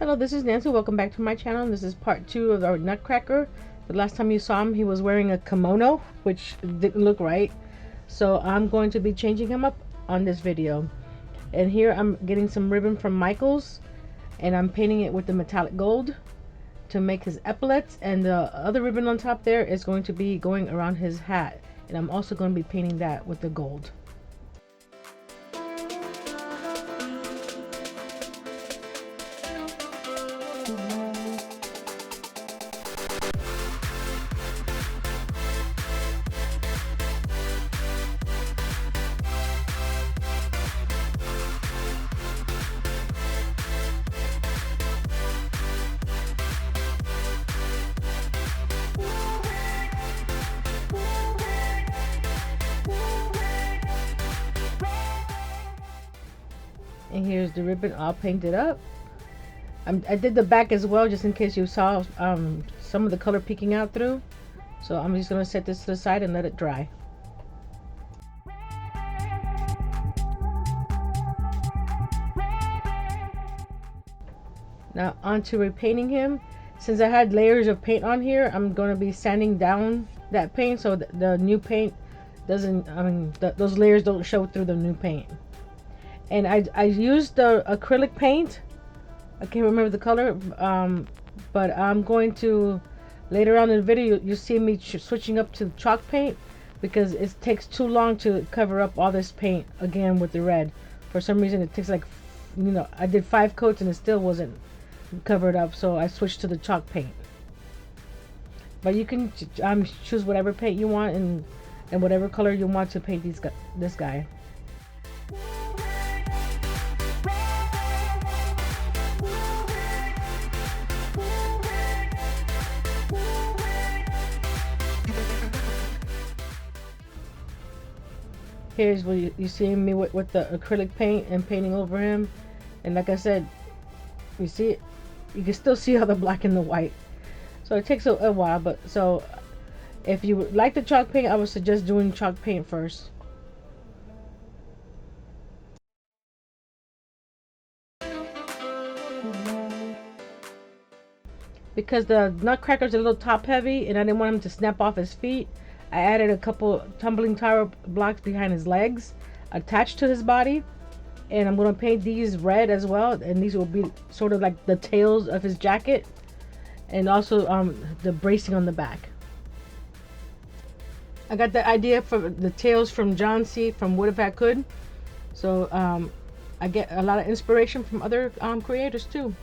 Hello, this is Nancy. Welcome back to my channel. This is part 2 of our Nutcracker. The last time you saw him, he was wearing a kimono, which didn't look right. So I'm going to be changing him up on this video. And here I'm getting some ribbon from Michaels, and I'm painting it with the metallic gold to make his epaulets. And the other ribbon on top there is going to be going around his hat. And I'm also going to be painting that with the gold. And here's the ribbon all painted up. I did the back as well, just in case you saw some of the color peeking out through. So I'm just going to set this to the side and let it dry. Now on to repainting him. Since I had layers of paint on here, I'm going to be sanding down that paint so the new paint doesn't, those layers don't show through the new paint. And I used the acrylic paint. I can't remember the color, but I'm going to, later on in the video, you see me switching up to chalk paint because it takes too long to cover up all this paint again with the red. For some reason it takes like, I did 5 coats and it still wasn't covered up, so I switched to the chalk paint. But you can choose whatever paint you want and whatever color you want to paint this guy. Here's where you see me with the acrylic paint and painting over him. And like I said, you see it, you can still see all the black and the white. So it takes a while, but so if you like the chalk paint, I would suggest doing chalk paint first. Because the Nutcracker's a little top heavy and I didn't want him to snap off his feet, I added a couple tumbling tower blocks behind his legs attached to his body, and I'm going to paint these red as well, and these will be sort of like the tails of his jacket and also the bracing on the back. I got the idea for the tails from John C. from Would If I Could, so I get a lot of inspiration from other creators too.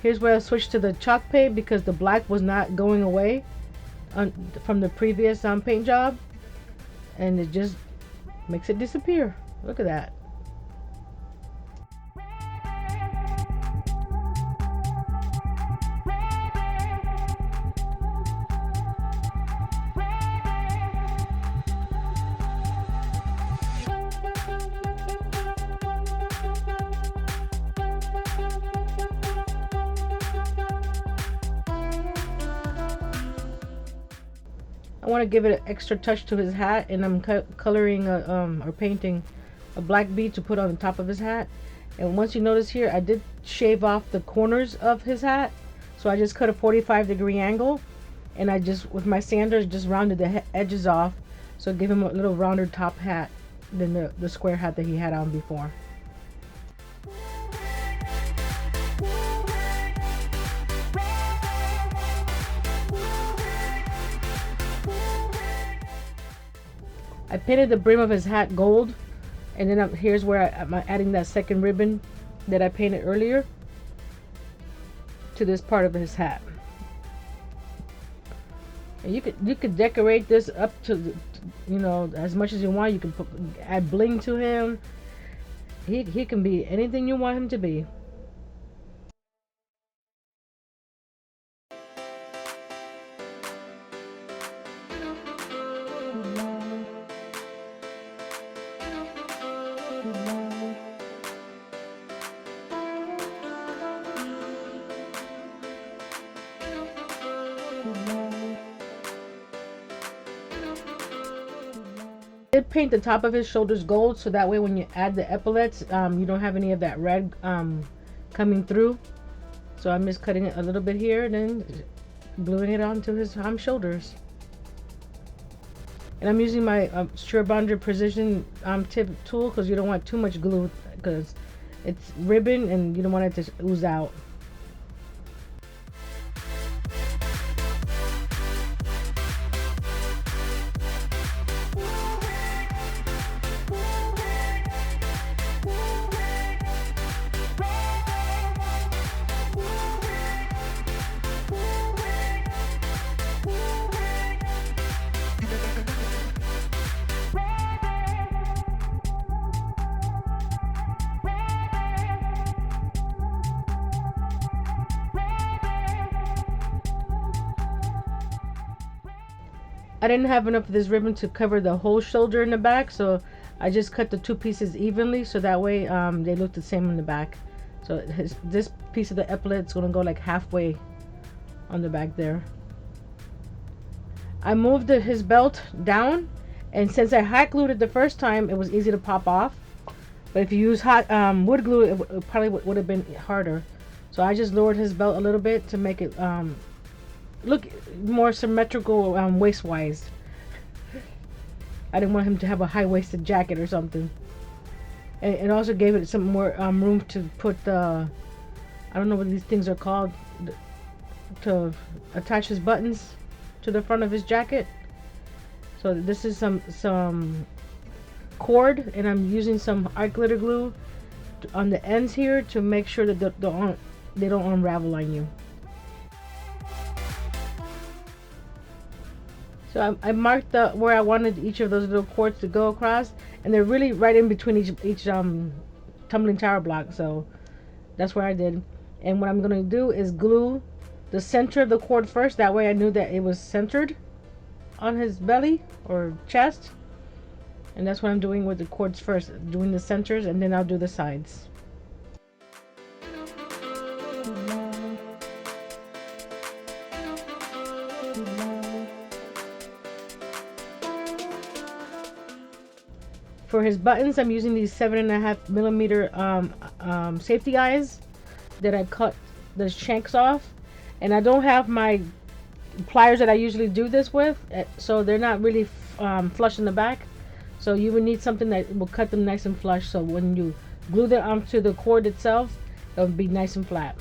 Here's where I switched to the chalk paint because the black was not going away from the previous paint job, and it just makes it disappear. Look at that. I want to give it an extra touch to his hat, and I'm coloring or painting a black bead to put on the top of his hat. And once you notice here, I did shave off the corners of his hat, so I just cut a 45-degree angle, and I just with my sanders just rounded the edges off, so give him a little rounder top hat than the square hat that he had on before. I painted the brim of his hat gold, and then here's where I'm adding that second ribbon that I painted earlier to this part of his hat. And you could decorate this up to as much as you want. You can add bling to him. He can be anything you want him to be. did paint the top of his shoulders gold, so that way when you add the epaulets, you don't have any of that red coming through. So I'm just cutting it a little bit here and then gluing it onto his shoulders. And I'm using my Sure Bonder Precision tip tool because you don't want too much glue because it's ribbon and you don't want it to ooze out. I didn't have enough of this ribbon to cover the whole shoulder in the back, so I just cut the two pieces evenly so that way they look the same in the back. So this piece of the epaulet is going to go like halfway on the back there. I moved his belt down, and since I hot glued it the first time, it was easy to pop off. But if you use hot wood glue, it probably would have been harder. So I just lowered his belt a little bit to make it look more symmetrical waist-wise. I didn't want him to have a high-waisted jacket or something. And it also gave it some more room to put the, I don't know what these things are called, to attach his buttons to the front of his jacket. So this is some cord, and I'm using some art glitter glue on the ends here to make sure that they don't unravel on you. So I marked where I wanted each of those little cords to go across, and they're really right in between each tumbling tower block. So that's where I did. And what I'm gonna do is glue the center of the cord first. That way I knew that it was centered on his belly or chest. And that's what I'm doing with the cords first, doing the centers, and then I'll do the sides. For his buttons, I'm using these 7.5 millimeter safety eyes that I cut the shanks off, and I don't have my pliers that I usually do this with, so they're not really flush in the back. So you would need something that will cut them nice and flush, so when you glue them onto the cord itself, it'll be nice and flat.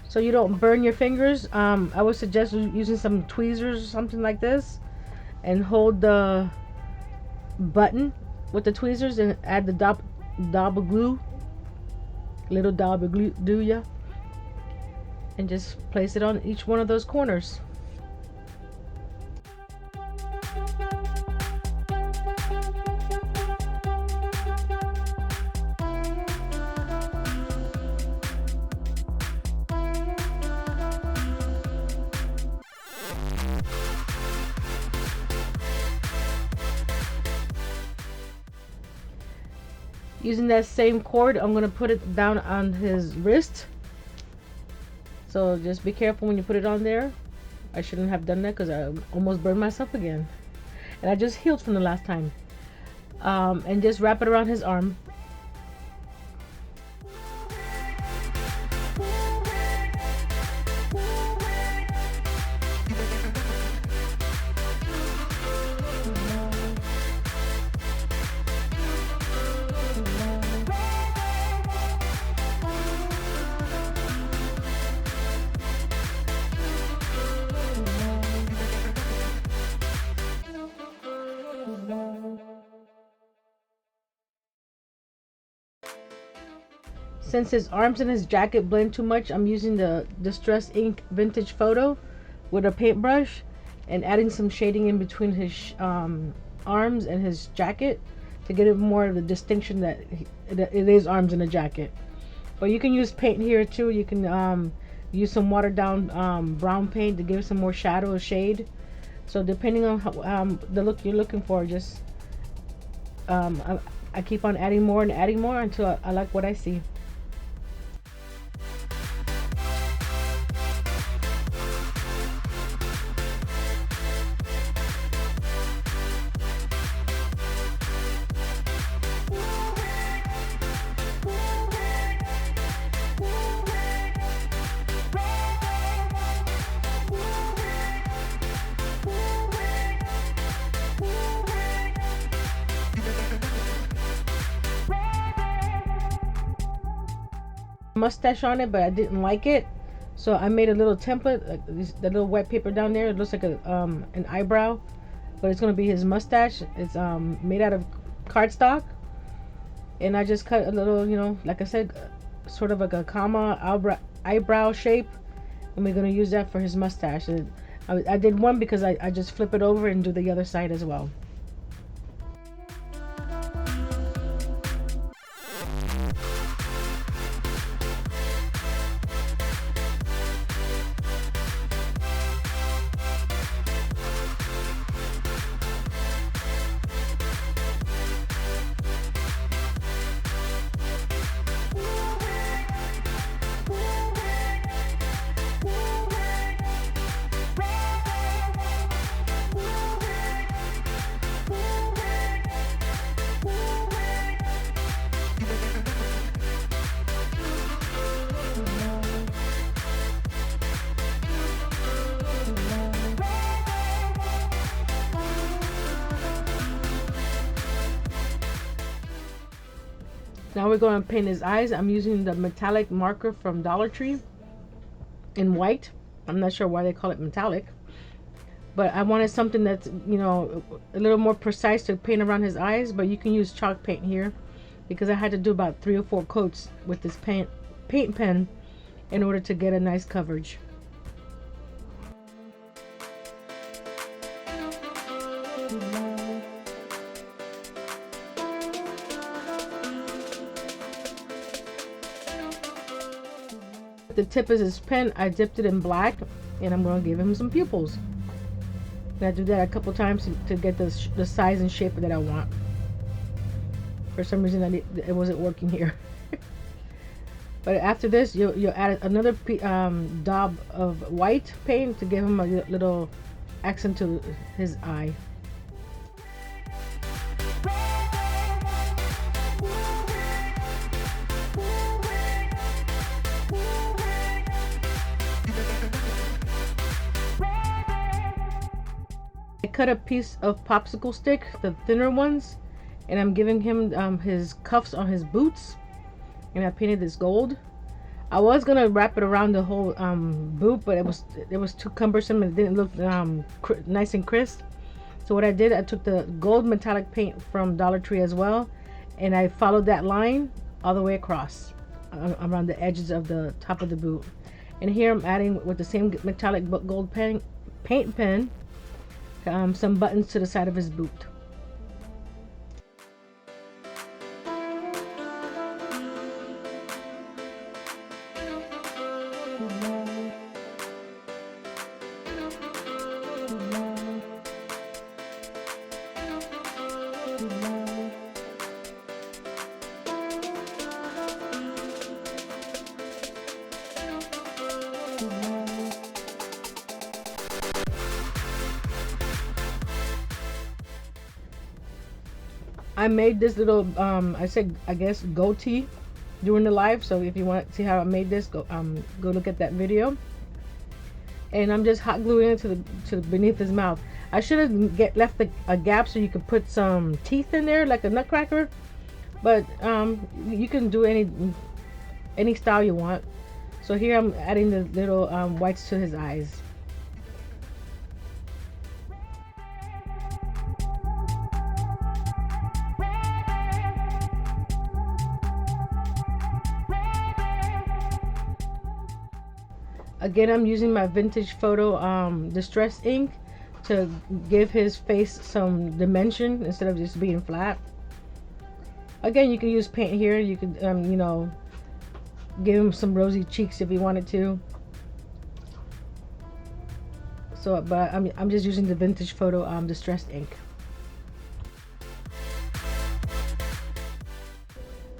So you don't burn your fingers, I would suggest using some tweezers or something like this, and hold the button with the tweezers and add the dab of glue, little dab of glue, do ya, and just place it on each one of those corners. Using that same cord, I'm going to put it down on his wrist. So just be careful when you put it on there. I shouldn't have done that because I almost burned myself again. And I just healed from the last time. And just wrap it around his arm. Since his arms and his jacket blend too much, I'm using the Distress Ink Vintage Photo with a paintbrush and adding some shading in between his arms and his jacket to get it more of the distinction that it is arms and a jacket. But you can use paint here too. You can use some watered down brown paint to give some more shadow or shade. So depending on how, the look you're looking for, just I I keep on adding more and adding more until I like what I see. Mustache on it, but I didn't like it, so I made a little template, like the little white paper down there. It looks like a an eyebrow, but it's gonna be his mustache. It's made out of cardstock, and I just cut a little, you know, like I said, sort of like a comma eyebrow shape, and we're gonna use that for his mustache. And I did one because I just flip it over and do the other side as well. Now we're going to paint his eyes. I'm using the metallic marker from Dollar Tree in white. I'm not sure why they call it metallic, but I wanted something that's, you know, a little more precise to paint around his eyes. But you can use chalk paint here, because I had to do about 3 or 4 coats with this paint pen in order to get a nice coverage. The tip is his pen. I dipped it in black, and I'm going to give him some pupils. And I do that a couple times to get the size and shape that I want. For some reason it wasn't working here. But after this, you'll add another daub of white paint to give him a little accent to his eye. I cut a piece of popsicle stick, the thinner ones, and I'm giving him his cuffs on his boots, and I painted this gold. I was gonna wrap it around the whole boot, but it was too cumbersome and it didn't look nice and crisp. So what I did, I took the gold metallic paint from Dollar Tree as well, and I followed that line all the way across around the edges of the top of the boot. And here I'm adding with the same metallic gold paint pen some buttons to the side of his boot. I made this little I guess goatee during the live, so if you want to see how I made this, go look at that video. And I'm just hot gluing it to beneath his mouth. I should have left a gap so you could put some teeth in there like a Nutcracker, but you can do any style you want. So here I'm adding the little whites to his eyes. Again, I'm using my vintage photo distress ink to give his face some dimension instead of just being flat. Again, you can use paint here. You could you know, give him some rosy cheeks if you wanted to. So, but I'm just using the vintage photo distress ink.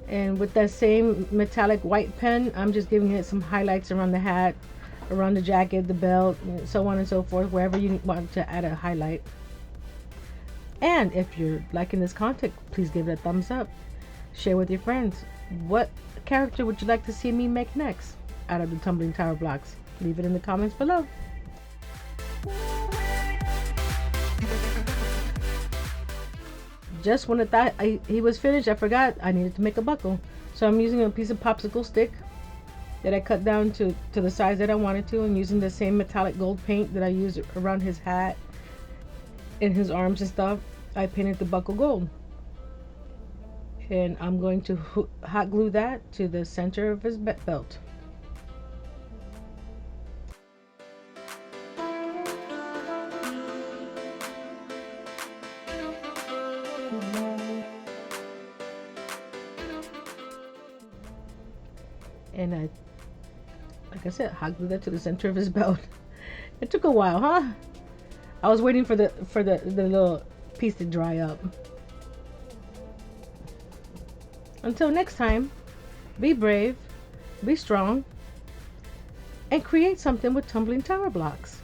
And with that same metallic white pen, I'm just giving it some highlights around the hat, around the jacket, the belt, so on and so forth, wherever you want to add a highlight. And if you're liking this content, please give it a thumbs up. Share with your friends. What character would you like to see me make next out of the Tumbling Tower blocks? Leave it in the comments below. Just when I thought he was finished, I forgot I needed to make a buckle. So I'm using a piece of popsicle stick that I cut down to the size that I wanted to, and using the same metallic gold paint that I used around his hat and his arms and stuff, I painted the buckle gold. And I'm going to hot glue that to the center of his belt. And like I said, hot glue that to the center of his belt. It took a while, huh? I was waiting for the little piece to dry up. Until next time, be brave, be strong, and create something with Tumbling Tower blocks.